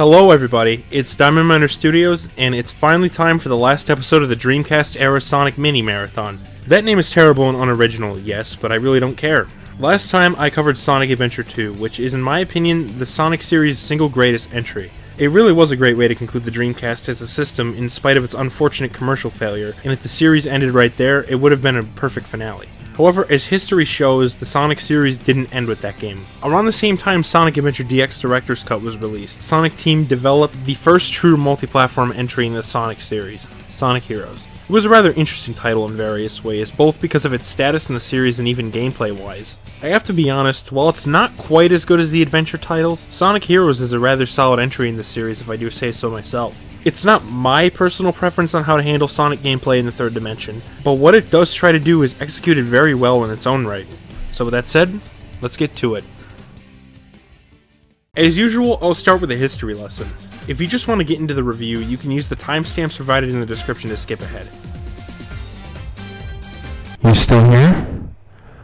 Hello everybody, it's Diamond Miner Studios, and it's finally time for the last episode of the Dreamcast era Sonic Mini Marathon. That name is terrible and unoriginal, yes, but I really don't care. Last time I covered Sonic Adventure 2, which is in my opinion the Sonic series' single greatest entry. It really was a great way to conclude the Dreamcast as a system in spite of its unfortunate commercial failure, and if the series ended right there, it would have been a perfect finale. However, as history shows, the Sonic series didn't end with that game. Around the same time Sonic Adventure DX Director's Cut was released, Sonic Team developed the first true multi-platform entry in the Sonic series, Sonic Heroes. It was a rather interesting title in various ways, both because of its status in the series and even gameplay-wise. I have to be honest, while it's not quite as good as the adventure titles, Sonic Heroes is a rather solid entry in the series if I do say so myself. It's not my personal preference on how to handle Sonic gameplay in the third dimension, but what it does try to do is executed very well in its own right. So with that said, let's get to it. As usual, I'll start with a history lesson. If you just want to get into the review, you can use the timestamps provided in the description to skip ahead. You still here?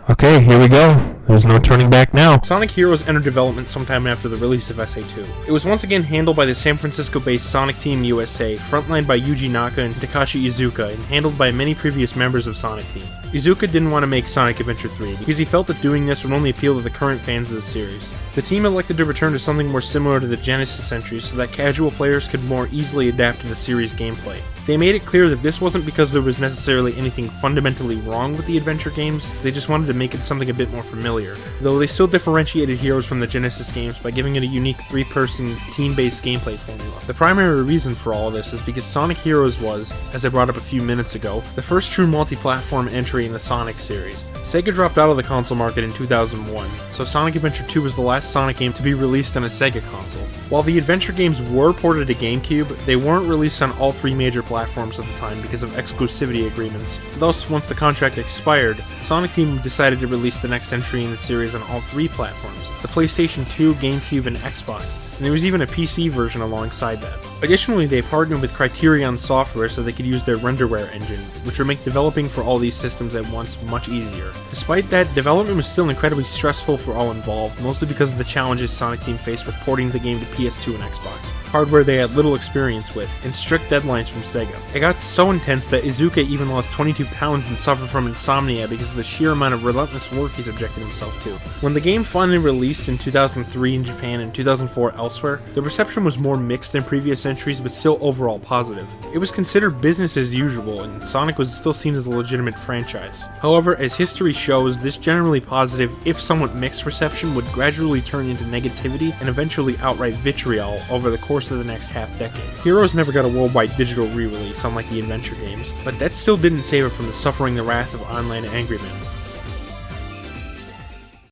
Okay, here we go. There's no turning back now. Sonic Heroes entered development sometime after the release of SA2. It was once again handled by the San Francisco-based Sonic Team USA, frontlined by Yuji Naka and Takashi Iizuka, and handled by many previous members of Sonic Team. Iizuka didn't want to make Sonic Adventure 3 because he felt that doing this would only appeal to the current fans of the series. The team elected to return to something more similar to the Genesis entries so that casual players could more easily adapt to the series' gameplay. They made it clear that this wasn't because there was necessarily anything fundamentally wrong with the adventure games, they just wanted to make it something a bit more familiar, though they still differentiated Heroes from the Genesis games by giving it a unique three-person, team-based gameplay formula. The primary reason for all of this is because Sonic Heroes was, as I brought up a few minutes ago, the first true multi-platform entry in the Sonic series. Sega dropped out of the console market in 2001, so Sonic Adventure 2 was the last Sonic game to be released on a Sega console. While the adventure games were ported to Gamecube, they weren't released on all three major platforms at the time because of exclusivity agreements. Thus, once the contract expired, Sonic Team decided to release the next entry in the series on all three platforms, the PlayStation 2, Gamecube, and Xbox, and there was even a PC version alongside that. Additionally, they partnered with Criterion Software so they could use their renderware engine, which would make developing for all these systems at once much easier. Despite that, development was still incredibly stressful for all involved, mostly because of the challenges Sonic Team faced with porting the game to PS2 and Xbox, hardware they had little experience with, and strict deadlines from Sega. It got so intense that Iizuka even lost 22 pounds and suffered from insomnia because of the sheer amount of relentless work he subjected himself to. When the game finally released in 2003 in Japan and 2004 elsewhere, the reception was more mixed than previous entries, but still overall positive. It was considered business as usual, and Sonic was still seen as a legitimate franchise. However, as history shows, this generally positive, if somewhat mixed reception would gradually turn into negativity and eventually outright vitriol over the course of the next half-decade. Heroes never got a worldwide digital re-release, unlike the adventure games, but that still didn't save it from suffering the wrath of online angry men.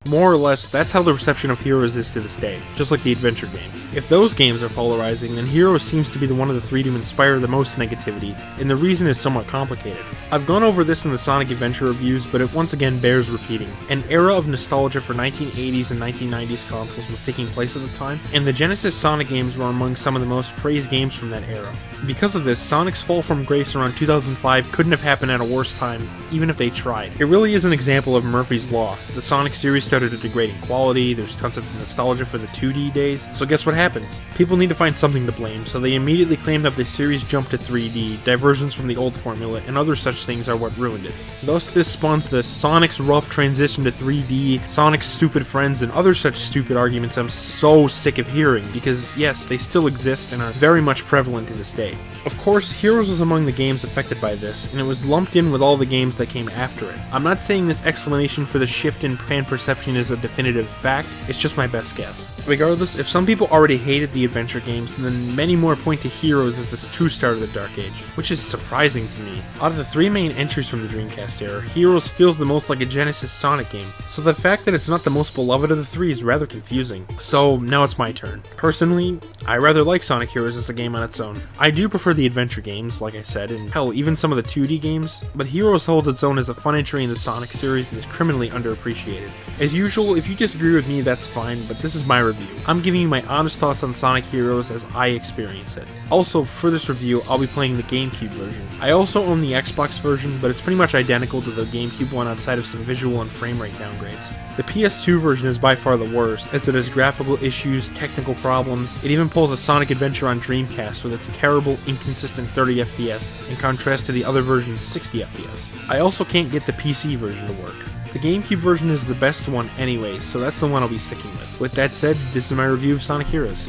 More or less, that's how the reception of Heroes is to this day, just like the adventure games. If those games are polarizing, then Heroes seems to be the one of the three to inspire the most negativity, and the reason is somewhat complicated. I've gone over this in the Sonic Adventure reviews, but it once again bears repeating. An era of nostalgia for 1980s and 1990s consoles was taking place at the time, and the Genesis Sonic games were among some of the most praised games from that era. Because of this, Sonic's fall from grace around 2005 couldn't have happened at a worse time, even if they tried. It really is an example of Murphy's Law. The Sonic series started to degrade in quality, there's tons of nostalgia for the 2D days, so guess what happens? People need to find something to blame, so they immediately claim that the series jumped to 3D, diversions from the old formula, and other such things are what ruined it. Thus, this spawns the Sonic's rough transition to 3D, Sonic's stupid friends, and other such stupid arguments I'm so sick of hearing, because yes, they still exist and are very much prevalent to this day. Of course, Heroes was among the games affected by this, and it was lumped in with all the games that came after it. I'm not saying this explanation for the shift in fan perception is a definitive fact, it's just my best guess. Regardless, if some people already hated the adventure games, then many more point to Heroes as the true start of the Dark Age, which is surprising to me. Out of the three main entries from the Dreamcast era, Heroes feels the most like a Genesis Sonic game, so the fact that it's not the most beloved of the three is rather confusing. So now it's my turn. Personally, I rather like Sonic Heroes as a game on its own. I do prefer the adventure games, like I said, and hell, even some of the 2D games, but Heroes holds holds its own as a fun entry in the Sonic series and is criminally underappreciated. As usual, if you disagree with me, that's fine, but this is my review. I'm giving you my honest thoughts on Sonic Heroes as I experience it. Also, for this review, I'll be playing the Gamecube version. I also own the Xbox version, but it's pretty much identical to the Gamecube one outside of some visual and frame rate downgrades. The PS2 version is by far the worst, as it has graphical issues, technical problems. It even pulls a Sonic Adventure on Dreamcast with its terrible, inconsistent 30 FPS, in contrast to the other version's 60 FPS. I also can't get the PC version to work. The Gamecube version is the best one anyways, so that's the one I'll be sticking with. With that said, this is my review of Sonic Heroes.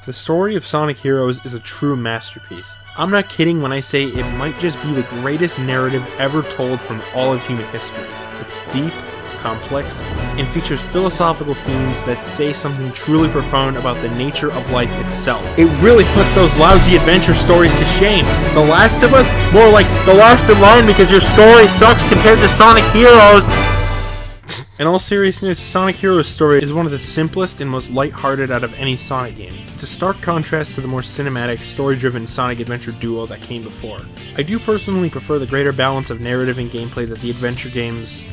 The story of Sonic Heroes is a true masterpiece. I'm not kidding when I say it might just be the greatest narrative ever told from all of human history. It's deep, complex, and features philosophical themes that say something truly profound about the nature of life itself. It really puts those lousy adventure stories to shame. The Last of Us? More like The Last in Line because your story sucks compared to Sonic Heroes. In all seriousness, Sonic Heroes' story is one of the simplest and most lighthearted out of any Sonic game. It's a stark contrast to the more cinematic, story-driven Sonic Adventure duo that came before. I do personally prefer the greater balance of narrative and gameplay that the adventure games,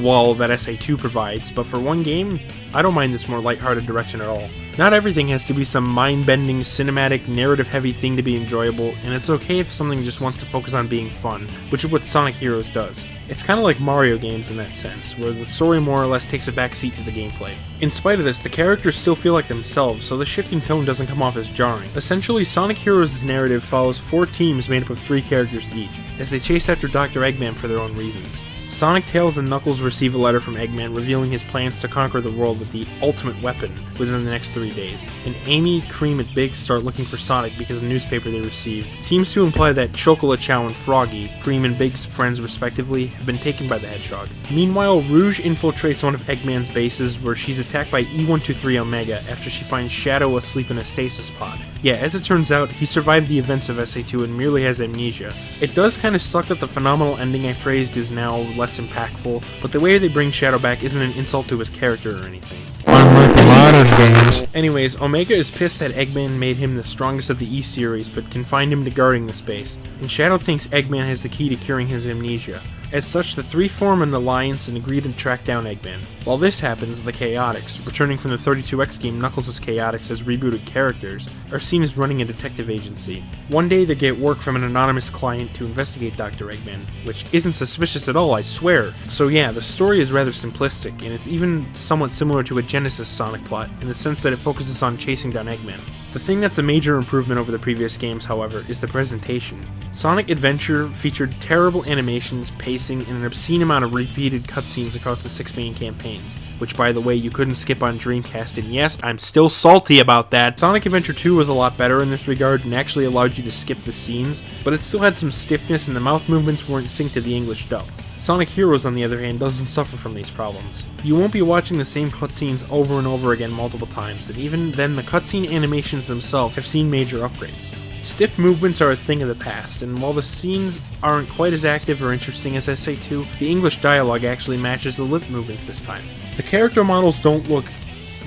well, that SA2 provides, but for one game, I don't mind this more lighthearted direction at all. Not everything has to be some mind-bending, cinematic, narrative-heavy thing to be enjoyable, and it's okay if something just wants to focus on being fun, which is what Sonic Heroes does. It's kinda like Mario games in that sense, where the story more or less takes a backseat to the gameplay. In spite of this, the characters still feel like themselves, so the shifting tone doesn't come off as jarring. Essentially, Sonic Heroes' narrative follows 4 teams made up of 3 characters each, as they chase after Dr. Eggman for their own reasons. Sonic, Tails, and Knuckles receive a letter from Eggman revealing his plans to conquer the world with the ultimate weapon within the next 3 days. And Amy, Cream, and Biggs start looking for Sonic because a newspaper they receive seems to imply that Chocola-Chow and Froggy, Cream and Biggs' friends respectively, have been taken by the Hedgehog. Meanwhile, Rouge infiltrates one of Eggman's bases where she's attacked by E123 Omega after she finds Shadow asleep in a stasis pod. Yeah, as it turns out, he survived the events of SA2 and merely has amnesia. It does kinda suck that the phenomenal ending I praised is now less impactful, but the way they bring Shadow back isn't an insult to his character or anything. Unlike the modern games. Anyways, Omega is pissed that Eggman made him the strongest of the E-Series, but confined him to guarding the space, and Shadow thinks Eggman has the key to curing his amnesia. As such, the 3 form an alliance and agree to track down Eggman. While this happens, the Chaotix, returning from the 32X game Knuckles' Chaotix as rebooted characters, are seen as running a detective agency. One day they get work from an anonymous client to investigate Dr. Eggman, which isn't suspicious at all, I swear. So yeah, the story is rather simplistic, and it's even somewhat similar to a Genesis Sonic plot, in the sense that it focuses on chasing down Eggman. The thing that's a major improvement over the previous games, however, is the presentation. Sonic Adventure featured terrible animations, pacing, and an obscene amount of repeated cutscenes across the 6 main campaigns, which by the way you couldn't skip on Dreamcast, and yes, I'm still salty about that. Sonic Adventure 2 was a lot better in this regard and actually allowed you to skip the scenes, but it still had some stiffness and the mouth movements weren't synced to the English dub. Sonic Heroes, on the other hand, doesn't suffer from these problems. You won't be watching the same cutscenes over and over again multiple times, and even then the cutscene animations themselves have seen major upgrades. Stiff movements are a thing of the past, and while the scenes aren't quite as active or interesting as SA2, the English dialogue actually matches the lip movements this time. The character models don't look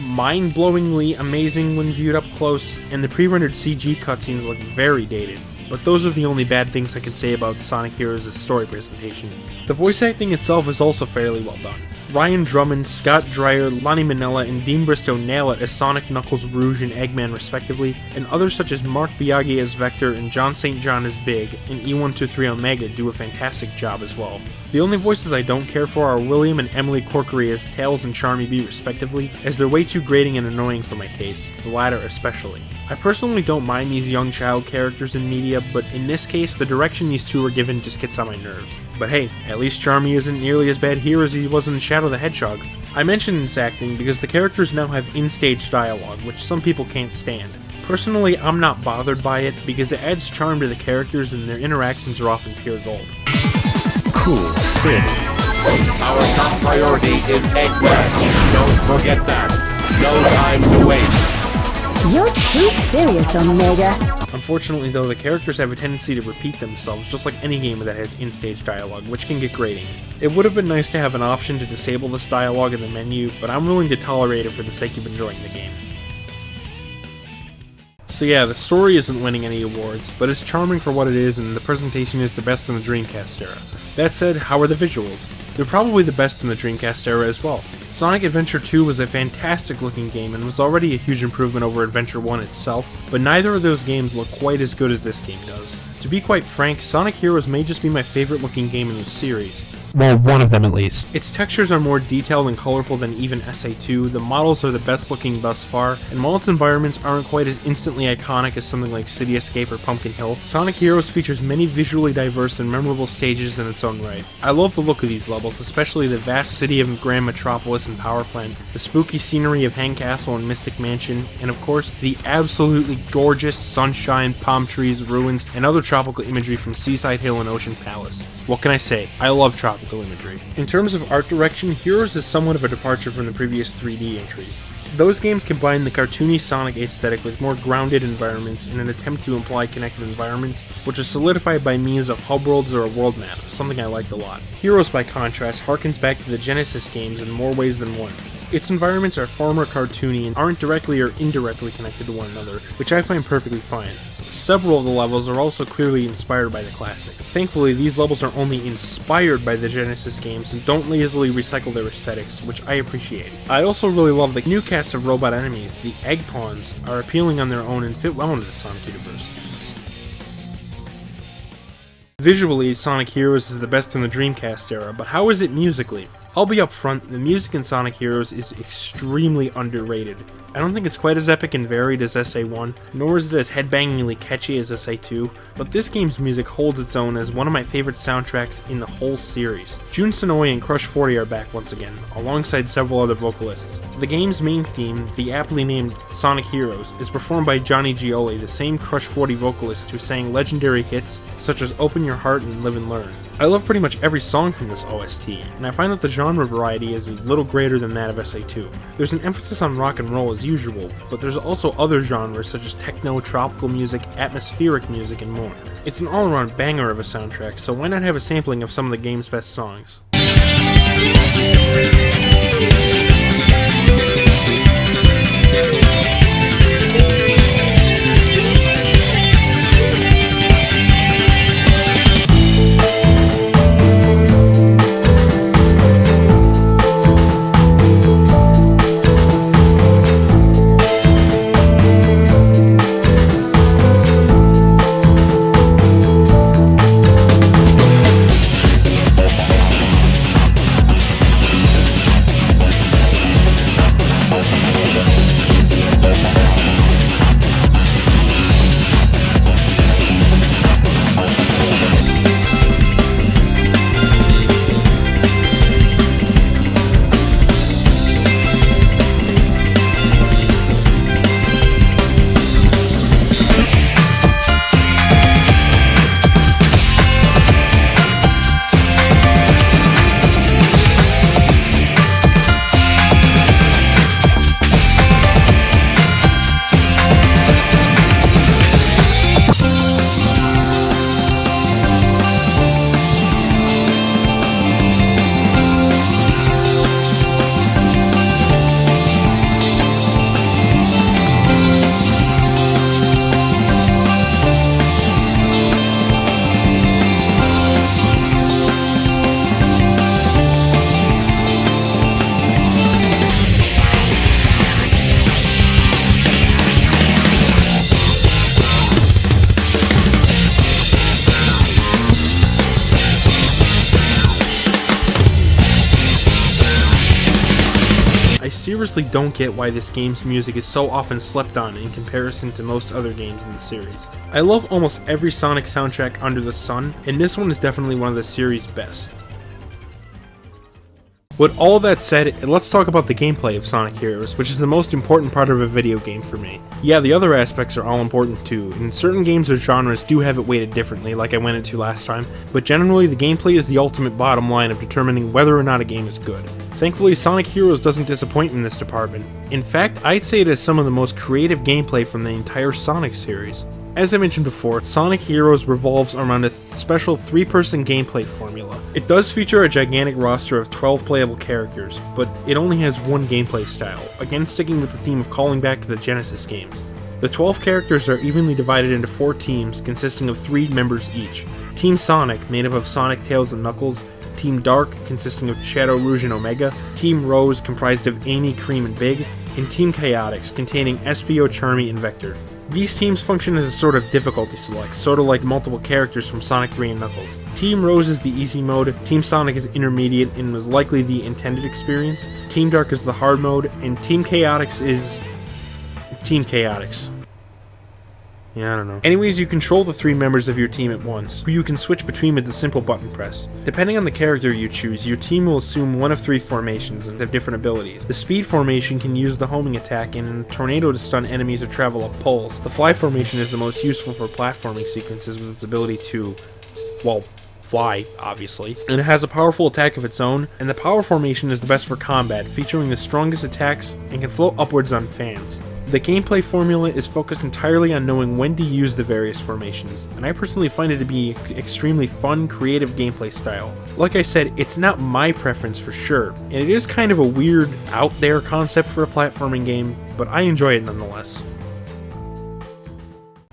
mind-blowingly amazing when viewed up close, and the pre-rendered CG cutscenes look very dated. But those are the only bad things I can say about Sonic Heroes' story presentation. The voice acting itself is also fairly well done. Ryan Drummond, Scott Dreyer, Lonnie Minella, and Dean Bristow nail it as Sonic, Knuckles, Rouge, and Eggman respectively, and others such as Mark Biaggi as Vector and John St. John as Big, and E123 Omega do a fantastic job as well. The only voices I don't care for are William and Emily Corkery as Tails and Charmy Bee respectively, as they're way too grating and annoying for my taste, the latter especially. I personally don't mind these young child characters in media, but in this case, the direction these two are given just gets on my nerves. But hey, at least Charmy isn't nearly as bad here as he was in Shadow the Hedgehog. I mention this acting because the characters now have in-stage dialogue, which some people can't stand. Personally, I'm not bothered by it because it adds charm to the characters and their interactions are often pure gold. Cool shit. Our top priority is Eggman. Don't forget that. No time to waste. You're too serious, Omega. Unfortunately though, the characters have a tendency to repeat themselves just like any game that has in-stage dialogue, which can get grating. It would have been nice to have an option to disable this dialogue in the menu, but I'm willing to tolerate it for the sake of enjoying the game. So yeah, the story isn't winning any awards, but it's charming for what it is and the presentation is the best in the Dreamcast era. That said, how are the visuals? They're probably the best in the Dreamcast era as well. Sonic Adventure 2 was a fantastic looking game and was already a huge improvement over Adventure 1 itself, but neither of those games look quite as good as this game does. To be quite frank, Sonic Heroes may just be my favorite looking game in the series. Well, one of them at least. Its textures are more detailed and colorful than even SA2, the models are the best looking thus far, and while its environments aren't quite as instantly iconic as something like City Escape or Pumpkin Hill, Sonic Heroes features many visually diverse and memorable stages in its own right. I love the look of these levels, especially the vast city of Grand Metropolis and Power Plant, the spooky scenery of Hang Castle and Mystic Mansion, and of course, the absolutely gorgeous sunshine, palm trees, ruins, and other tropical imagery from Seaside Hill and Ocean Palace. What can I say? I love tropical imagery. In terms of art direction, Heroes is somewhat of a departure from the previous 3D entries. Those games combine the cartoony Sonic aesthetic with more grounded environments in an attempt to imply connected environments, which is solidified by means of hub worlds or a world map, something I liked a lot. Heroes, by contrast, harkens back to the Genesis games in more ways than one. Its environments are far more cartoony and aren't directly or indirectly connected to one another, which I find perfectly fine. Several of the levels are also clearly inspired by the classics. Thankfully, these levels are only inspired by the Genesis games and don't lazily recycle their aesthetics, which I appreciate. I also really love the new cast of robot enemies. The Egg Pawns are appealing on their own and fit well into the Sonic universe. Visually, Sonic Heroes is the best in the Dreamcast era, but how is it musically? I'll be upfront, the music in Sonic Heroes is extremely underrated. I don't think it's quite as epic and varied as SA1, nor is it as headbangingly catchy as SA2, but this game's music holds its own as one of my favorite soundtracks in the whole series. Jun Sonoy and Crush 40 are back once again, alongside several other vocalists. The game's main theme, the aptly named Sonic Heroes, is performed by Johnny Gioli, the same Crush 40 vocalist who sang legendary hits such as Open Your Heart and Live and Learn. I love pretty much every song from this OST, and I find that the genre variety is a little greater than that of SA2. There's an emphasis on rock and roll as usual, but there's also other genres such as techno, tropical music, atmospheric music, and more. It's an all-around banger of a soundtrack, so why not have a sampling of some of the game's best songs? I seriously don't get why this game's music is so often slept on in comparison to most other games in the series. I love almost every Sonic soundtrack under the sun, and this one is definitely one of the series' best. With all that said, let's talk about the gameplay of Sonic Heroes, which is the most important part of a video game for me. Yeah, the other aspects are all important too, and certain games or genres do have it weighted differently, like I went into last time, but generally the gameplay is the ultimate bottom line of determining whether or not a game is good. Thankfully, Sonic Heroes doesn't disappoint in this department. In fact, I'd say it has some of the most creative gameplay from the entire Sonic series. As I mentioned before, Sonic Heroes revolves around a special 3-person gameplay formula. It does feature a gigantic roster of 12 playable characters, but it only has one gameplay style, again sticking with the theme of calling back to the Genesis games. The 12 characters are evenly divided into 4 teams consisting of 3 members each. Team Sonic, made up of Sonic, Tails, and Knuckles. Team Dark, consisting of Shadow, Rouge, and Omega. Team Rose, comprised of Amy, Cream, and Big. And Team Chaotix, containing Espio, Charmy, and Vector. These teams function as a sort of difficulty select, sort of like multiple characters from Sonic 3 and Knuckles. Team Rose is the easy mode, Team Sonic is intermediate and was likely the intended experience, Team Dark is the hard mode, and Team Chaotix is... Team Chaotix. Yeah, I don't know. Anyways, you control the 3 members of your team at once, who you can switch between with a simple button press. Depending on the character you choose, your team will assume one of 3 formations and have different abilities. The Speed formation can use the homing attack and Tornado to stun enemies or travel up poles. The Fly formation is the most useful for platforming sequences with its ability to, well, fly, obviously. And it has a powerful attack of its own, and the Power formation is the best for combat, featuring the strongest attacks and can float upwards on fans. The gameplay formula is focused entirely on knowing when to use the various formations, and I personally find it to be extremely fun, creative gameplay style. Like I said, it's not my preference for sure, and it is kind of a weird, out there concept for a platforming game, but I enjoy it nonetheless.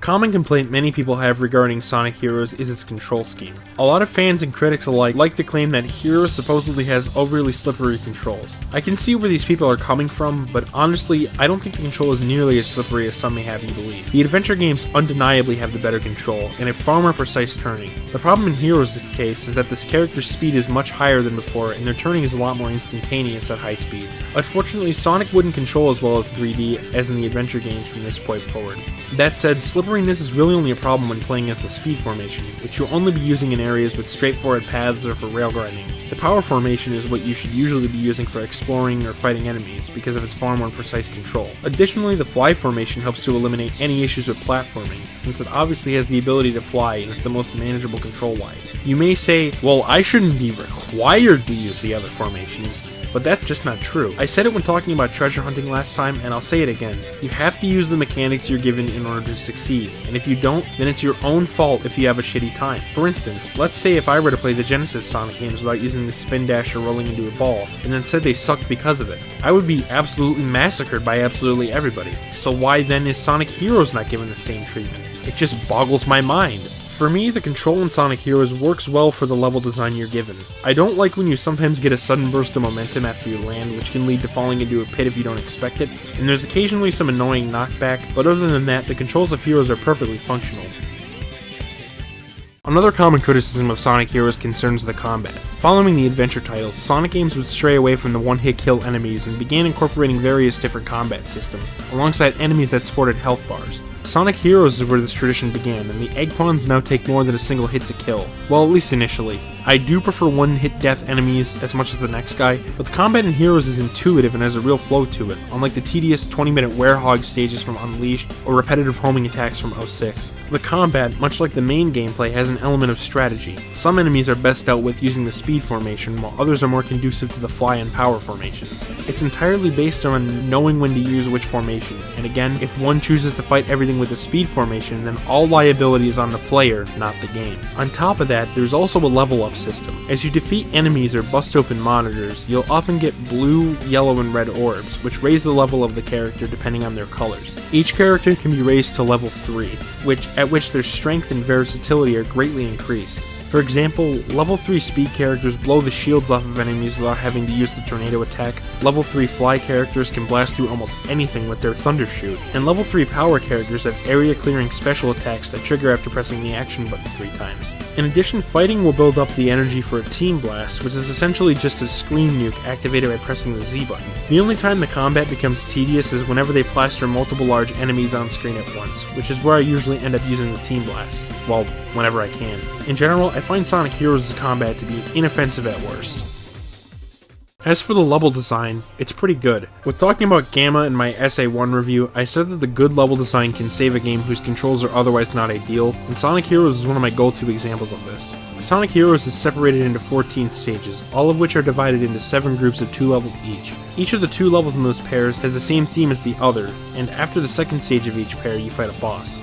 Common complaint many people have regarding Sonic Heroes is its control scheme. A lot of fans and critics alike like to claim that Heroes supposedly has overly slippery controls. I can see where these people are coming from, but honestly, I don't think the control is nearly as slippery as some may have you believe. The adventure games undeniably have the better control, and a far more precise turning. The problem in Heroes' case is that this character's speed is much higher than before, and their turning is a lot more instantaneous at high speeds. Unfortunately, Sonic wouldn't control as well as 3D as in the adventure games from this point forward. That said, slipperiness is really only a problem when playing as the Speed formation, which you'll only be using in areas with straightforward paths or for rail grinding. The Power formation is what you should usually be using for exploring or fighting enemies because of its far more precise control. Additionally, the Fly formation helps to eliminate any issues with platforming, since it obviously has the ability to fly and is the most manageable control-wise. You may say, well, I shouldn't be required to use the other formations, but that's just not true. I said it when talking about treasure hunting last time, and I'll say it again. You have to use the mechanics you're given in order to succeed, and if you don't, then it's your own fault if you have a shitty time. For instance, let's say if I were to play the Genesis Sonic games without using the spin dash or rolling into a ball, and then said they sucked because of it, I would be absolutely massacred by absolutely everybody. So why then is Sonic Heroes not given the same treatment? It just boggles my mind. For me, the control in Sonic Heroes works well for the level design you're given. I don't like when you sometimes get a sudden burst of momentum after you land, which can lead to falling into a pit if you don't expect it, and there's occasionally some annoying knockback, but other than that, the controls of Heroes are perfectly functional. Another common criticism of Sonic Heroes concerns the combat. Following the adventure titles, Sonic games would stray away from the one-hit kill enemies and began incorporating various different combat systems, alongside enemies that sported health bars. Sonic Heroes is where this tradition began, and the egg pawns now take more than a single hit to kill. Well, at least initially. I do prefer one-hit death enemies as much as the next guy, but the combat in Heroes is intuitive and has a real flow to it, unlike the tedious 20-minute Ware stages from Unleashed or repetitive homing attacks from 06. The combat, much like the main gameplay, has an element of strategy. Some enemies are best dealt with using the Speed formation, while others are more conducive to the Fly and Power formations. It's entirely based on knowing when to use which formation, and again, if one chooses to fight everything with the Speed formation, then all liability is on the player, not the game. On top of that, there's also a level up system. As you defeat enemies or bust open monitors, you'll often get blue, yellow, and red orbs, which raise the level of the character depending on their colors. Each character can be raised to level 3, at which their strength and versatility are greatly increased. For example, level 3 speed characters blow the shields off of enemies without having to use the tornado attack, level 3 fly characters can blast through almost anything with their thunder shoot, and level 3 power characters have area clearing special attacks that trigger after pressing the action button 3 times. In addition, fighting will build up the energy for a team blast, which is essentially just a screen nuke activated by pressing the Z button. The only time the combat becomes tedious is whenever they plaster multiple large enemies on screen at once, which is where I usually end up using the team blast. Well, whenever I can. In general, I find Sonic Heroes' combat to be inoffensive at worst. As for the level design, it's pretty good. With talking about Gamma in my SA1 review, I said that the good level design can save a game whose controls are otherwise not ideal, and Sonic Heroes is one of my go-to examples of this. Sonic Heroes is separated into 14 stages, all of which are divided into 7 groups of 2 levels each. Each of the 2 levels in those pairs has the same theme as the other, and after the second stage of each pair, you fight a boss.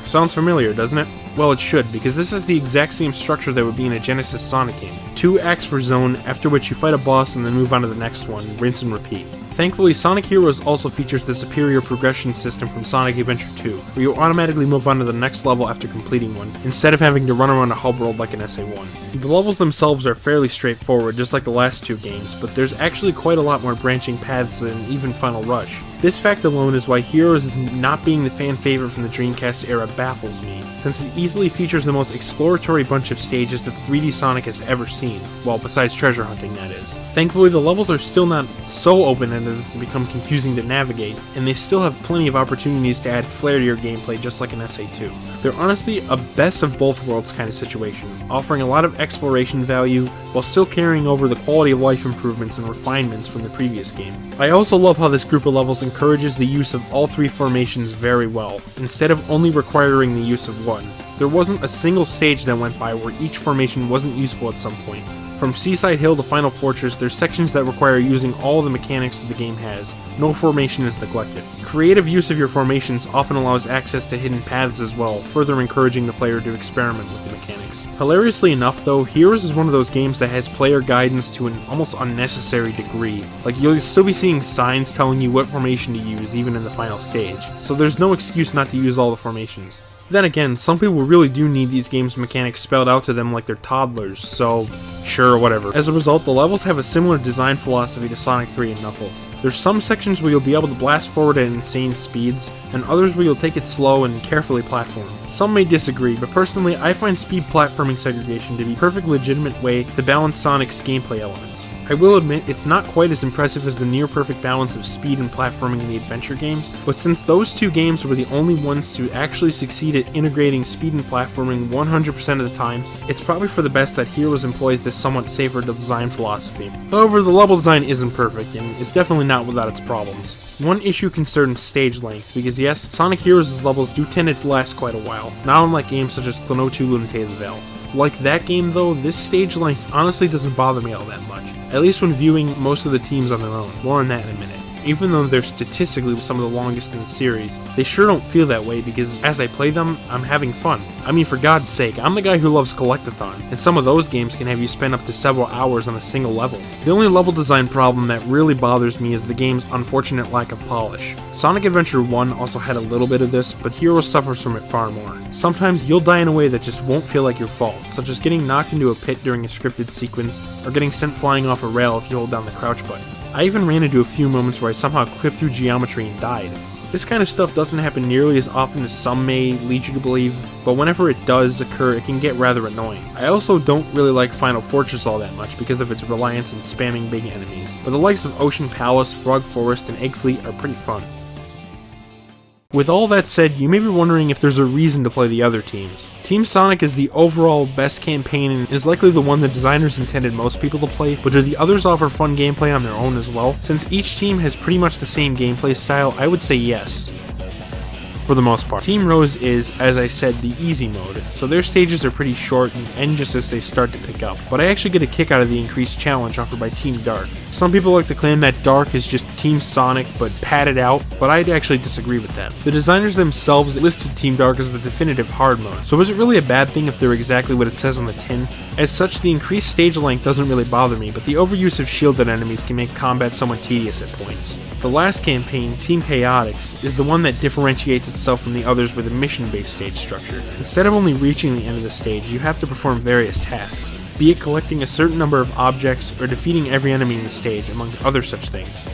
Sounds familiar, doesn't it? Well, it should, because this is the exact same structure that would be in a Genesis Sonic game. 2 acts per zone, after which you fight a boss and then move on to the next one, rinse and repeat. Thankfully, Sonic Heroes also features the superior progression system from Sonic Adventure 2, where you automatically move on to the next level after completing one, instead of having to run around a hub world like in SA1. The levels themselves are fairly straightforward, just like the last 2 games, but there's actually quite a lot more branching paths than even Final Rush. This fact alone is why Heroes is not being the fan favorite from the Dreamcast era baffles me, since it easily features the most exploratory bunch of stages that 3D Sonic has ever seen, well, besides treasure hunting, that is. Thankfully, the levels are still not so open-ended that they become confusing to navigate, and they still have plenty of opportunities to add flair to your gameplay just like in SA2. They're honestly a best of both worlds kind of situation, offering a lot of exploration value while still carrying over the quality of life improvements and refinements from the previous game. I also love how this group of levels encourages the use of all 3 formations very well, instead of only requiring the use of one. There wasn't a single stage that went by where each formation wasn't useful at some point. From Seaside Hill to Final Fortress, there's sections that require using all the mechanics that the game has. No formation is neglected. Creative use of your formations often allows access to hidden paths as well, further encouraging the player to experiment with the mechanics. Hilariously enough though, Heroes is one of those games that has player guidance to an almost unnecessary degree. Like, you'll still be seeing signs telling you what formation to use even in the final stage, so there's no excuse not to use all the formations. Then again, some people really do need these games' mechanics spelled out to them like they're toddlers, so sure, whatever. As a result, the levels have a similar design philosophy to Sonic 3 and Knuckles. There's some sections where you'll be able to blast forward at insane speeds, and others where you'll take it slow and carefully platform. Some may disagree, but personally I find speed platforming segregation to be a perfect legitimate way to balance Sonic's gameplay elements. I will admit, it's not quite as impressive as the near-perfect balance of speed and platforming in the adventure games, but since those 2 games were the only ones to actually succeed at integrating speed and platforming 100% of the time, it's probably for the best that Heroes employs this somewhat safer design philosophy. However, the level design isn't perfect, and it's definitely not without its problems. One issue concerns stage length, because yes, Sonic Heroes' levels do tend to last quite a while, not unlike games such as Klonoa 2 Lunatea's Veil. Like that game though, this stage length honestly doesn't bother me all that much, at least when viewing most of the teams on their own. More on that in a minute. Even though they're statistically some of the longest in the series, they sure don't feel that way because as I play them, I'm having fun. I mean, for God's sake, I'm the guy who loves collectathons, and some of those games can have you spend up to several hours on a single level. The only level design problem that really bothers me is the game's unfortunate lack of polish. Sonic Adventure 1 also had a little bit of this, but Heroes suffers from it far more. Sometimes you'll die in a way that just won't feel like your fault, such as getting knocked into a pit during a scripted sequence, or getting sent flying off a rail if you hold down the crouch button. I even ran into a few moments where I somehow clipped through geometry and died. This kind of stuff doesn't happen nearly as often as some may lead you to believe, but whenever it does occur, it can get rather annoying. I also don't really like Final Fortress all that much because of its reliance on spamming big enemies, but the likes of Ocean Palace, Frog Forest, and Egg Fleet are pretty fun. With all that said, you may be wondering if there's a reason to play the other teams. Team Sonic is the overall best campaign and is likely the one the designers intended most people to play, but do the others offer fun gameplay on their own as well? Since each team has pretty much the same gameplay style, I would say yes. For the most part. Team Rose is, as I said, the easy mode, so their stages are pretty short and end just as they start to pick up, but I actually get a kick out of the increased challenge offered by Team Dark. Some people like to claim that Dark is just Team Sonic but padded out, but I'd actually disagree with that. The designers themselves listed Team Dark as the definitive hard mode, so is it really a bad thing if they're exactly what it says on the tin? As such, the increased stage length doesn't really bother me, but the overuse of shielded enemies can make combat somewhat tedious at points. The last campaign, Team Chaotix, is the one that differentiates itself from the others with a mission-based stage structure. Instead of only reaching the end of the stage, you have to perform various tasks, be it collecting a certain number of objects or defeating every enemy in the stage, among other such things.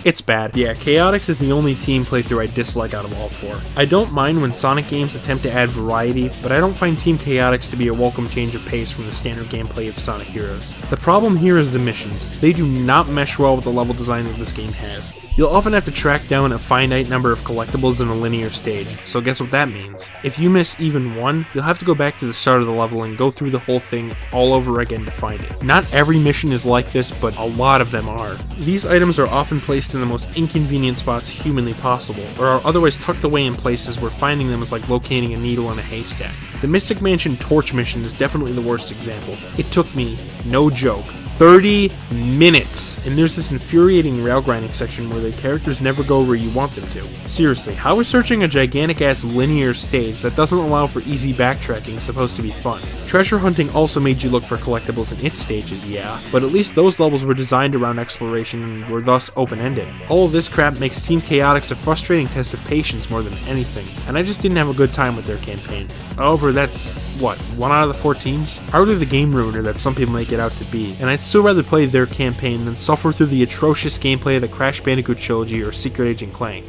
It's bad. Yeah, Chaotix is the only team playthrough I dislike out of all 4. I don't mind when Sonic games attempt to add variety, but I don't find Team Chaotix to be a welcome change of pace from the standard gameplay of Sonic Heroes. The problem here is the missions. They do not mesh well with the level design that this game has. You'll often have to track down a finite number of collectibles in a linear stage, so guess what that means? If you miss even one, you'll have to go back to the start of the level and go through the whole thing all over again to find it. Not every mission is like this, but a lot of them are. These items are often placed in the most inconvenient spots humanly possible, or are otherwise tucked away in places where finding them is like locating a needle in a haystack. The Mystic Mansion Torch mission is definitely the worst example. It took me, no joke, 30 minutes! And there's this infuriating rail grinding section where the characters never go where you want them to. Seriously, how is searching a gigantic-ass linear stage that doesn't allow for easy backtracking supposed to be fun? Treasure hunting also made you look for collectibles in its stages, yeah, but at least those levels were designed around exploration and were thus open-ended. All of this crap makes Team Chaotix a frustrating test of patience more than anything, and I just didn't have a good time with their campaign. However, that's, what, 1 out of the 4 teams? Hardly the game ruiner that some people make it out to be, and I'd still rather play their campaign than suffer through the atrocious gameplay of the Crash Bandicoot trilogy or Secret Agent Clank.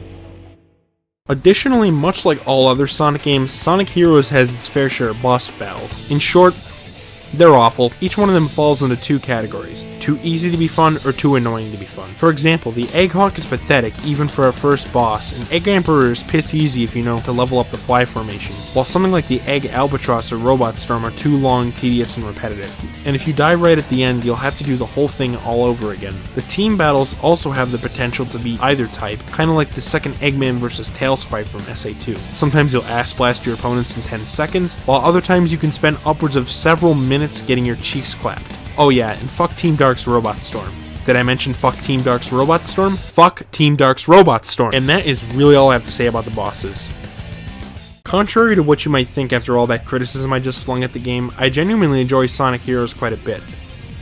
Additionally, much like all other Sonic games, Sonic Heroes has its fair share of boss battles. In short, they're awful. Each one of them falls into 2 categories. Too easy to be fun or too annoying to be fun. For example, the Egg Hawk is pathetic even for a first boss, and Egg Emperor is piss easy if you know to level up the fly formation, while something like the Egg Albatross or Robot Storm are too long, tedious, and repetitive. And if you die right at the end, you'll have to do the whole thing all over again. The team battles also have the potential to be either type, kinda like the second Eggman vs. Tails fight from SA2. Sometimes you'll ass blast your opponents in 10 seconds, while other times you can spend upwards of several minutes getting your cheeks clapped. Oh yeah, and fuck Team Dark's Robot Storm. Did I mention fuck Team Dark's Robot Storm? Fuck Team Dark's Robot Storm. And that is really all I have to say about the bosses. Contrary to what you might think after all that criticism I just flung at the game, I genuinely enjoy Sonic Heroes quite a bit,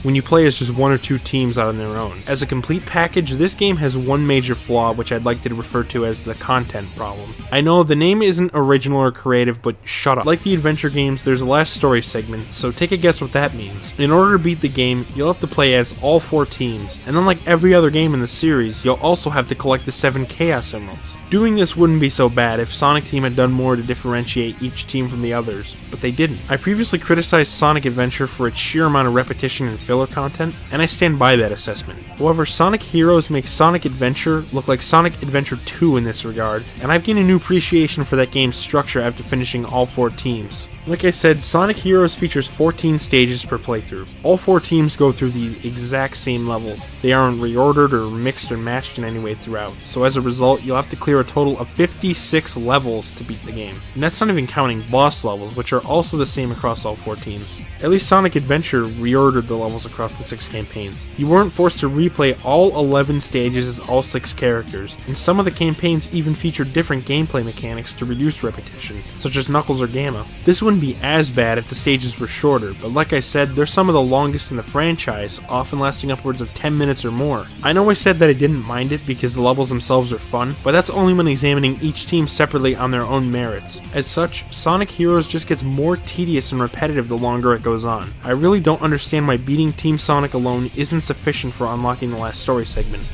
when you play as just 1 or 2 teams out on their own. As a complete package, this game has one major flaw which I'd like to refer to as the content problem. I know the name isn't original or creative, but shut up. Like the adventure games, there's a last story segment, so take a guess what that means. In order to beat the game, you'll have to play as all 4 teams, and then like every other game in the series, you'll also have to collect the 7 Chaos Emeralds. Doing this wouldn't be so bad if Sonic Team had done more to differentiate each team from the others, but they didn't. I previously criticized Sonic Adventure for its sheer amount of repetition and filler content, and I stand by that assessment. However, Sonic Heroes makes Sonic Adventure look like Sonic Adventure 2 in this regard, and I've gained a new appreciation for that game's structure after finishing all 4 teams. Like I said, Sonic Heroes features 14 stages per playthrough. All 4 teams go through the exact same levels. They aren't reordered or mixed or matched in any way throughout, so as a result, you'll have to clear a total of 56 levels to beat the game. And that's not even counting boss levels, which are also the same across all 4 teams. At least Sonic Adventure reordered the levels across the 6 campaigns. You weren't forced to replay all 11 stages as all 6 characters, and some of the campaigns even featured different gameplay mechanics to reduce repetition, such as Knuckles or Gamma. This wouldn't be as bad if the stages were shorter, but like I said, they're some of the longest in the franchise, often lasting upwards of 10 minutes or more. I know I said that I didn't mind it because the levels themselves are fun, but that's only when examining each team separately on their own merits. As such, Sonic Heroes just gets more tedious and repetitive the longer it goes on. I really don't understand why beating Team Sonic alone isn't sufficient for unlocking the last story segment.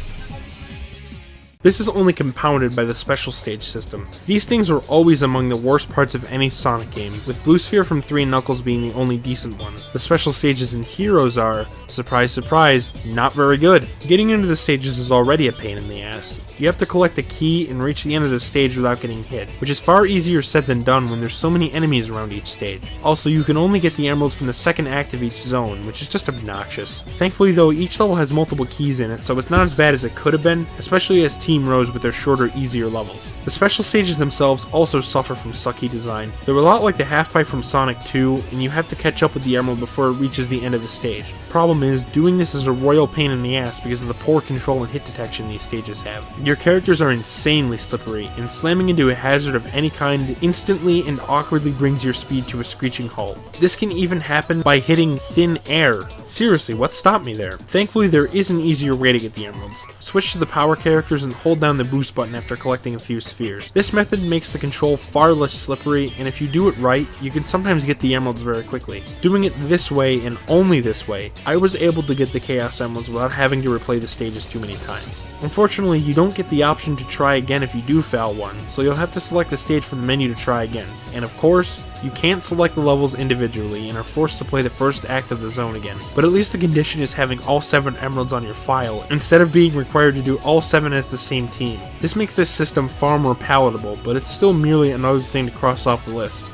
This is only compounded by the special stage system. These things are always among the worst parts of any Sonic game, with Blue Sphere from 3 and Knuckles being the only decent ones. The special stages in Heroes are, surprise surprise, not very good. Getting into the stages is already a pain in the ass. You have to collect a key and reach the end of the stage without getting hit, which is far easier said than done when there's so many enemies around each stage. Also, you can only get the emeralds from the second act of each zone, which is just obnoxious. Thankfully though, each level has multiple keys in it, so it's not as bad as it could have been, especially as Team Rose with their shorter, easier levels. The special stages themselves also suffer from sucky design. They're a lot like the half-pipe from Sonic 2, and you have to catch up with the emerald before it reaches the end of the stage. Problem is, doing this is a royal pain in the ass because of the poor control and hit detection these stages have. Your characters are insanely slippery, and slamming into a hazard of any kind instantly and awkwardly brings your speed to a screeching halt. This can even happen by hitting thin air. Seriously, what stopped me there? Thankfully, there is an easier way to get the emeralds. Switch to the power characters and hold down the boost button after collecting a few spheres. This method makes the control far less slippery, and if you do it right, you can sometimes get the emeralds very quickly. Doing it this way, and only this way, I was able to get the Chaos Emeralds without having to replay the stages too many times. Unfortunately, you don't get the option to try again if you do fail one, so you'll have to select the stage from the menu to try again. And of course, you can't select the levels individually and are forced to play the first act of the zone again. But at least the condition is having all 7 emeralds on your file, instead of being required to do all 7 as the same team. This makes this system far more palatable, but it's still merely another thing to cross off the list.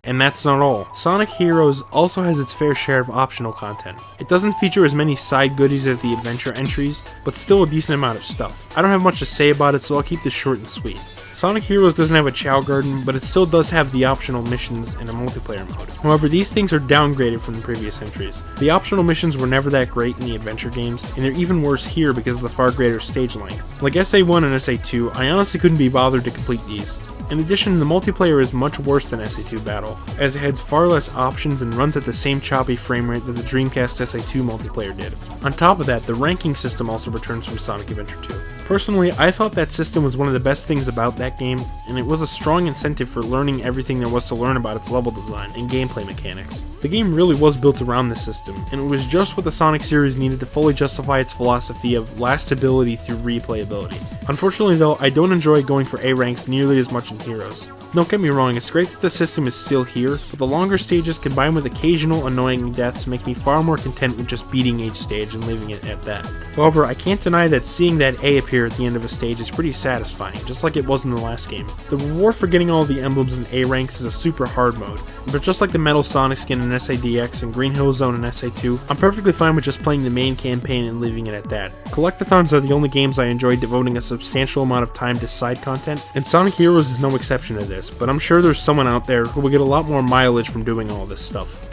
And that's not all. Sonic Heroes also has its fair share of optional content. It doesn't feature as many side goodies as the adventure entries, but still a decent amount of stuff. I don't have much to say about it, so I'll keep this short and sweet. Sonic Heroes doesn't have a Chow Garden, but it still does have the optional missions and a multiplayer mode. However, these things are downgraded from the previous entries. The optional missions were never that great in the adventure games, and they're even worse here because of the far greater stage length. Like SA1 and SA2, I honestly couldn't be bothered to complete these. In addition, the multiplayer is much worse than SA2 Battle, as it has far less options and runs at the same choppy frame rate that the Dreamcast SA2 multiplayer did. On top of that, the ranking system also returns from Sonic Adventure 2. Personally, I thought that system was one of the best things about that game, and it was a strong incentive for learning everything there was to learn about its level design and gameplay mechanics. The game really was built around this system, and it was just what the Sonic series needed to fully justify its philosophy of lastability through replayability. Unfortunately though, I don't enjoy going for A ranks nearly as much in Heroes. Don't get me wrong, it's great that the system is still here, but the longer stages combined with occasional annoying deaths make me far more content with just beating each stage and leaving it at that. However, I can't deny that seeing that A appear at the end of a stage is pretty satisfying, just like it was in the last game. The reward for getting all the emblems in A ranks is a super hard mode, but just like the Metal Sonic skin in SADX and Green Hill Zone in SA2, I'm perfectly fine with just playing the main campaign and leaving it at that. Collectathons are the only games I enjoy devoting a substantial amount of time to side content, and Sonic Heroes is no exception to this, but I'm sure there's someone out there who will get a lot more mileage from doing all this stuff.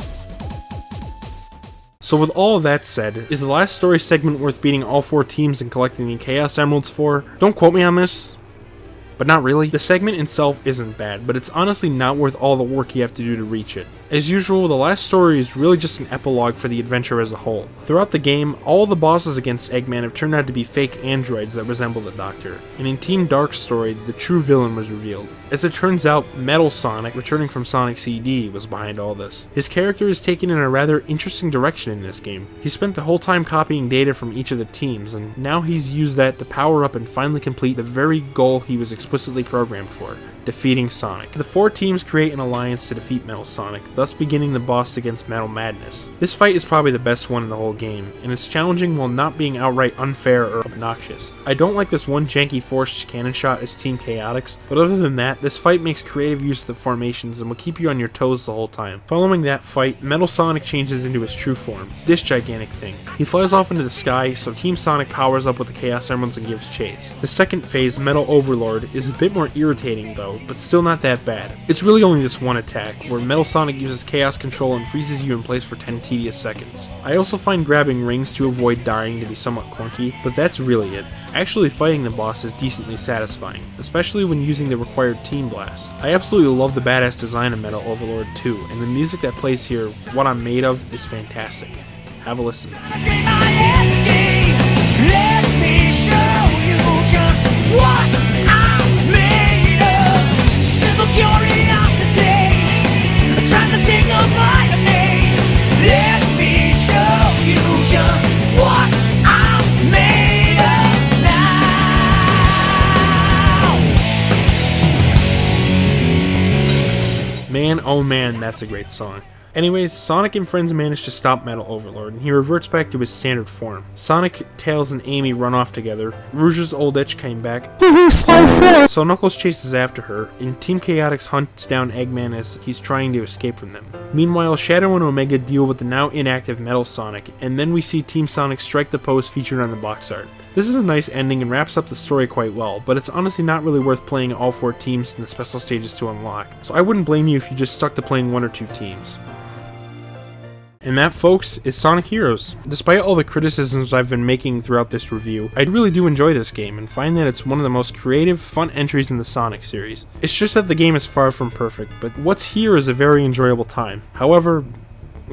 So with all of that said, is the last story segment worth beating all 4 teams and collecting the Chaos Emeralds for? Don't quote me on this, but not really. The segment itself isn't bad, but it's honestly not worth all the work you have to do to reach it. As usual, the last story is really just an epilogue for the adventure as a whole. Throughout the game, all the bosses against Eggman have turned out to be fake androids that resemble the Doctor, and in Team Dark's story, the true villain was revealed. As it turns out, Metal Sonic, returning from Sonic CD, was behind all this. His character is taken in a rather interesting direction in this game. He spent the whole time copying data from each of the teams, and now he's used that to power up and finally complete the very goal he was explicitly programmed for: defeating Sonic. The 4 teams create an alliance to defeat Metal Sonic, thus beginning the boss against Metal Madness. This fight is probably the best one in the whole game, and it's challenging while not being outright unfair or obnoxious. I don't like this one janky forced cannon shot as Team Chaotix, but other than that, this fight makes creative use of the formations and will keep you on your toes the whole time. Following that fight, Metal Sonic changes into his true form, this gigantic thing. He flies off into the sky, so Team Sonic powers up with the Chaos Emeralds and gives chase. The second phase, Metal Overlord, is a bit more irritating though, but still not that bad. It's really only this one attack, where Metal Sonic uses Chaos Control and freezes you in place for 10 tedious seconds. I also find grabbing rings to avoid dying to be somewhat clunky, but that's really it. Actually fighting the boss is decently satisfying, especially when using the required Team Blast. I absolutely love the badass design of Metal Overlord too, and the music that plays here, What I'm Made Of, is fantastic. Have a listen. Man, oh man, that's a great song. Anyways, Sonic and friends manage to stop Metal Overlord, and he reverts back to his standard form. Sonic, Tails, and Amy run off together. Rouge's old itch came back, so Knuckles chases after her, and Team Chaotix hunts down Eggman as he's trying to escape from them. Meanwhile, Shadow and Omega deal with the now inactive Metal Sonic, and then we see Team Sonic strike the pose featured on the box art. This is a nice ending and wraps up the story quite well, but it's honestly not really worth playing all 4 teams and the special stages to unlock, so I wouldn't blame you if you just stuck to playing 1 or 2 teams. And that, folks, is Sonic Heroes. Despite all the criticisms I've been making throughout this review, I really do enjoy this game and find that it's one of the most creative, fun entries in the Sonic series. It's just that the game is far from perfect, but what's here is a very enjoyable time. However,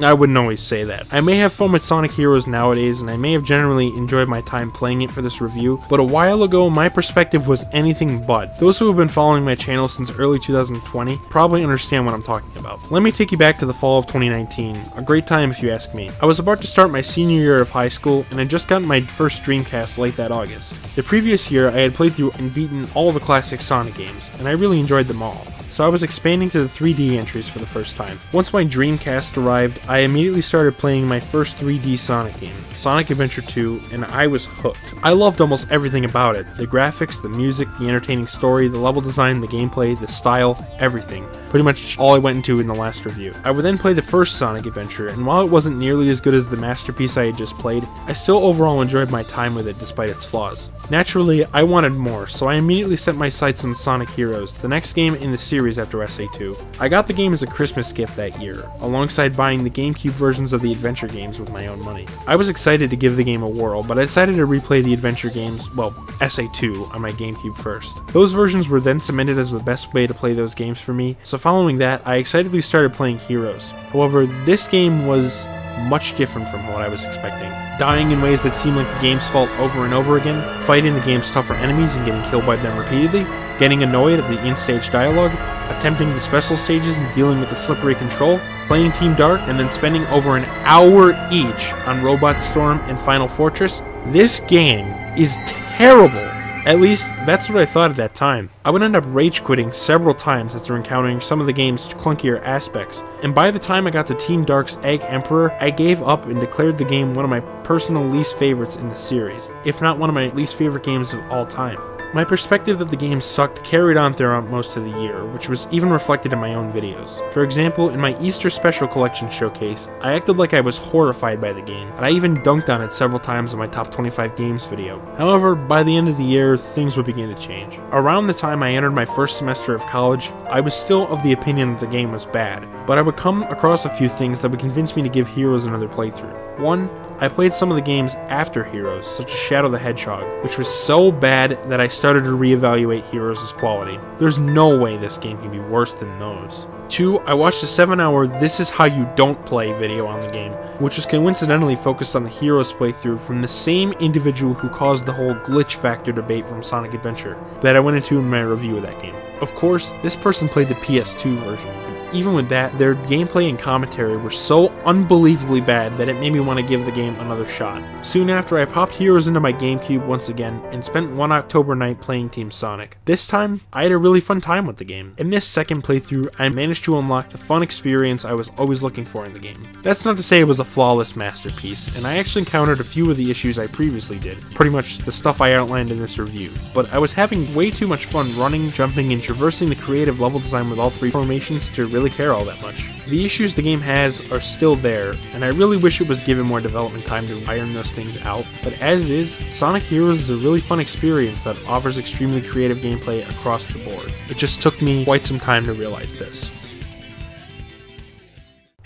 I wouldn't always say that. I may have fun with Sonic Heroes nowadays, and I may have generally enjoyed my time playing it for this review, but a while ago, my perspective was anything but. Those who have been following my channel since early 2020 probably understand what I'm talking about. Let me take you back to the fall of 2019, a great time if you ask me. I was about to start my senior year of high school, and I just got my first Dreamcast late that August. The previous year, I had played through and beaten all the classic Sonic games, and I really enjoyed them all. so I was expanding to the 3D entries for the first time. Once my Dreamcast arrived, I immediately started playing my first 3D Sonic game, Sonic Adventure 2, and I was hooked. I loved almost everything about it. The graphics, the music, the entertaining story, the level design, the gameplay, the style, everything. Pretty much all I went into in the last review. I would then play the first Sonic Adventure, and while it wasn't nearly as good as the masterpiece I had just played, I still overall enjoyed my time with it despite its flaws. Naturally, I wanted more, so I immediately set my sights on Sonic Heroes, the next game in the series after SA2. I got the game as a Christmas gift that year, alongside buying the Gamecube versions of the adventure games with my own money. I was excited to give the game a whirl, but I decided to replay the adventure games, well, SA2, on my Gamecube first. Those versions were then cemented as the best way to play those games for me, so following that, I excitedly started playing Heroes. However, this game was much different from what I was expecting. Dying in ways that seem like the game's fault over and over again, fighting the game's tougher enemies and getting killed by them repeatedly, getting annoyed at the in-stage dialogue, attempting the special stages and dealing with the slippery control, playing Team Dark, and then spending over an hour each on Robot Storm and Final Fortress. This game is terrible. At least, that's what I thought at that time. I would end up rage quitting several times after encountering some of the game's clunkier aspects, and by the time I got to Team Dark's Egg Emperor, I gave up and declared the game one of my personal least favorites in the series, if not one of my least favorite games of all time. My perspective that the game sucked carried on throughout most of the year, which was even reflected in my own videos. For example, in my Easter Special Collection showcase, I acted like I was horrified by the game, and I even dunked on it several times in my Top 25 Games video. However, by the end of the year, things would begin to change. Around the time I entered my first semester of college, I was still of the opinion that the game was bad, but I would come across a few things that would convince me to give Heroes another playthrough. One, I played some of the games after Heroes, such as Shadow the Hedgehog, which was so bad that I started to reevaluate Heroes' quality. There's no way this game can be worse than those. 2, I watched a 7-hour This Is How You Don't Play video on the game, which was coincidentally focused on the Heroes playthrough from the same individual who caused the whole glitch factor debate from Sonic Adventure that I went into in my review of that game. Of course, this person played the PS2 version. Even with that, their gameplay and commentary were so unbelievably bad that it made me want to give the game another shot. Soon after, I popped Heroes into my Gamecube once again and spent one October night playing Team Sonic. This time, I had a really fun time with the game. In this second playthrough, I managed to unlock the fun experience I was always looking for in the game. That's not to say it was a flawless masterpiece, and I actually encountered a few of the issues I previously did, pretty much the stuff I outlined in this review, but I was having way too much fun running, jumping, and traversing the creative level design with all three formations to really care all that much. The issues the game has are still there, and I really wish it was given more development time to iron those things out, but as is, Sonic Heroes is a really fun experience that offers extremely creative gameplay across the board. It just took me quite some time to realize this.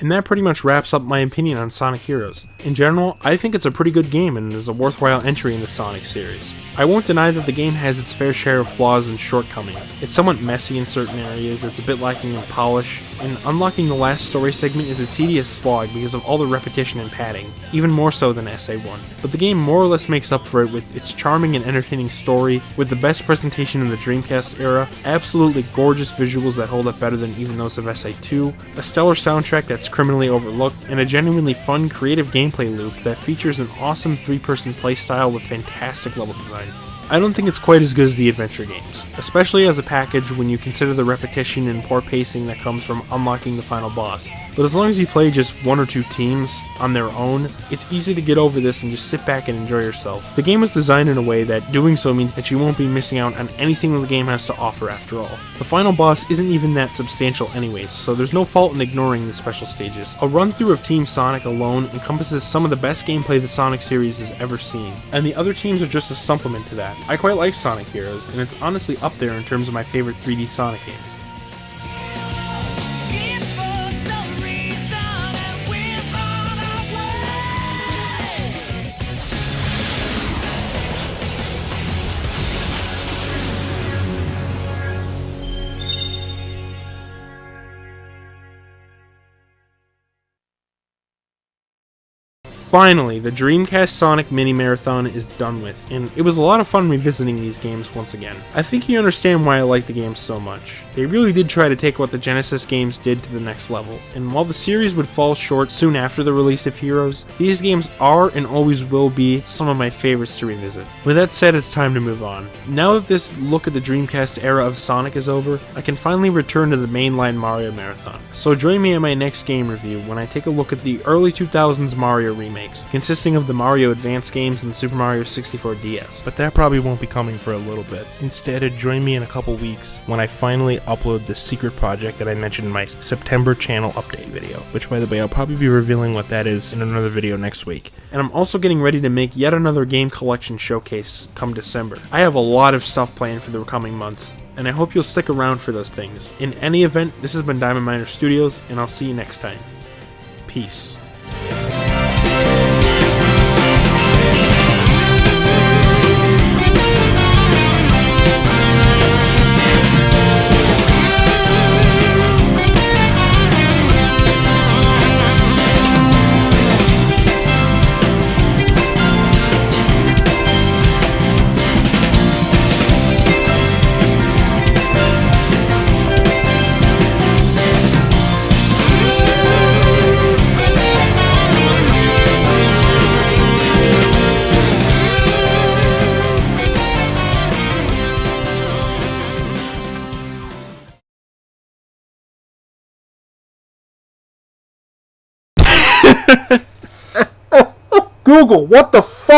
And that pretty much wraps up my opinion on Sonic Heroes. In general, I think it's a pretty good game and is a worthwhile entry in the Sonic series. I won't deny that the game has its fair share of flaws and shortcomings. It's somewhat messy in certain areas, it's a bit lacking in polish, and unlocking the last story segment is a tedious slog because of all the repetition and padding, even more so than SA1. But the game more or less makes up for it with its charming and entertaining story, with the best presentation in the Dreamcast era, absolutely gorgeous visuals that hold up better than even those of SA2, a stellar soundtrack that's criminally overlooked, and a genuinely fun, creative gameplay loop that features an awesome 3-person playstyle with fantastic level design. I don't think it's quite as good as the adventure games, especially as a package when you consider the repetition and poor pacing that comes from unlocking the final boss. But as long as you play just 1 or 2 teams on their own, it's easy to get over this and just sit back and enjoy yourself. The game is designed in a way that doing so means that you won't be missing out on anything that the game has to offer after all. The final boss isn't even that substantial anyways, so there's no fault in ignoring the special stages. A run-through of Team Sonic alone encompasses some of the best gameplay the Sonic series has ever seen, and the other teams are just a supplement to that. I quite like Sonic Heroes, and it's honestly up there in terms of my favorite 3D Sonic games. Finally, the Dreamcast Sonic Mini Marathon is done with, and it was a lot of fun revisiting these games once again. I think you understand why I like the games so much. They really did try to take what the Genesis games did to the next level, and while the series would fall short soon after the release of Heroes, these games are and always will be some of my favorites to revisit. With that said, it's time to move on. Now that this look at the Dreamcast era of Sonic is over, I can finally return to the mainline Mario Marathon. So join me in my next game review when I take a look at the early 2000s Mario remakes, consisting of the Mario Advance games and Super Mario 64 DS. But that probably won't be coming for a little bit. Instead, join me in a couple weeks when I finally upload the secret project that I mentioned in my September channel update video, which, by the way, I'll probably be revealing what that is in another video next week. And I'm also getting ready to make yet another game collection showcase come December. I have a lot of stuff planned for the coming months, and I hope you'll stick around for those things. In any event, this has been Diamond Miner Studios, and I'll see you next time. Peace. Google, what the fuck?